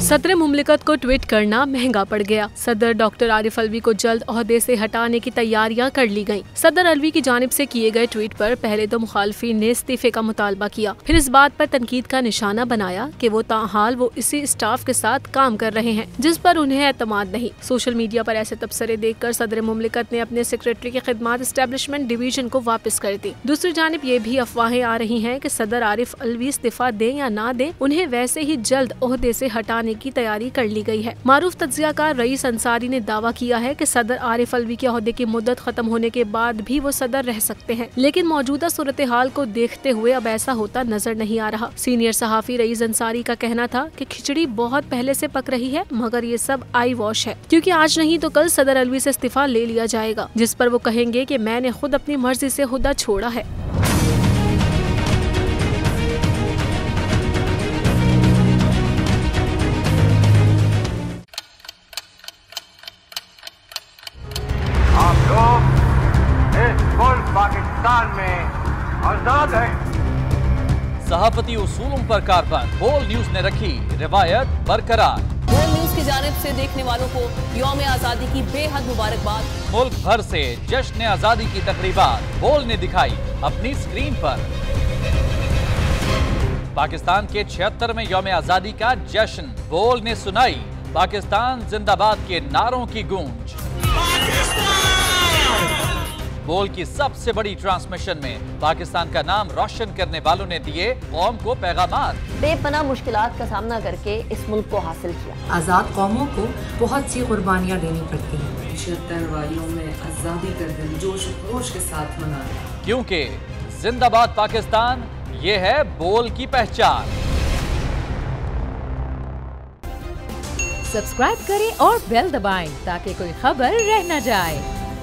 सदर मुमलिकत को ट्वीट करना महंगा पड़ गया। सदर डॉक्टर आरिफ अलवी को जल्द ओहदे से हटाने की तैयारियां कर ली गयी। सदर अलवी की जानिब से किए गए ट्वीट पर पहले तो मुखालफिन ने इस्तीफे का मुतालबा किया, फिर इस बात पर तनकीद का निशाना बनाया कि वो ताहाल वो इसी स्टाफ के साथ काम कर रहे हैं जिस पर उन्हें एतमाद नहीं। सोशल मीडिया पर ऐसे तबसरे देख कर सदर मुमलिकत ने अपने सेक्रेटरी की खिदमत एस्टेब्लिशमेंट डिवीजन को वापस कर दी। दूसरी जानिब ये भी अफवाहें आ रही है की सदर आरिफ अलवी इस्तीफा दें या ना दें, उन्हें वैसे ही जल्द ओहदे से हटाने की तैयारी कर ली गई है। मारूफ तज्जियाकार रईस अंसारी ने दावा किया है कि सदर आरिफ अलवी के ओहदे की मुद्दत खत्म होने के बाद भी वो सदर रह सकते हैं, लेकिन मौजूदा सूरत हाल को देखते हुए अब ऐसा होता नजर नहीं आ रहा। सीनियर सहाफी रईस अंसारी का कहना था कि खिचड़ी बहुत पहले से पक रही है, मगर ये सब आई वॉश है, क्योंकि आज नहीं तो कल सदर अलवी से इस्तीफा ले लिया जाएगा, जिस पर वो कहेंगे कि मैंने खुद अपनी मर्जी से हुदा छोड़ा है। पाकिस्तान में आजाद है। सहाफती उसूलों पर कारबंद बोल न्यूज ने रखी रिवायत बरकरार। बोल न्यूज की जानिब से देखने वालों को यौम आजादी की बेहद मुबारकबाद। मुल्क भर से जश्न आजादी की तकरीबात बोल ने दिखाई अपनी स्क्रीन पर। पाकिस्तान के 76वें यौम आजादी का जश्न बोल ने सुनाई पाकिस्तान जिंदाबाद के नारों की गूंज। बोल की सबसे बड़ी ट्रांसमिशन में पाकिस्तान का नाम रोशन करने वालों ने दिए कौम को पैगामात। बेपनाह मुश्किलात का सामना करके इस मुल्क को हासिल किया। आजाद कौमों को बहुत सी कुर्बानियां देनी पड़ती हैं। 76 वालियों में आजादी का दिन जोश खरोश के साथ मना रहे हैं, क्योंकि जिंदाबाद पाकिस्तान ये है बोल की पहचान। सब्सक्राइब करें और बेल दबाएं ताकि कोई खबर रह न जाए।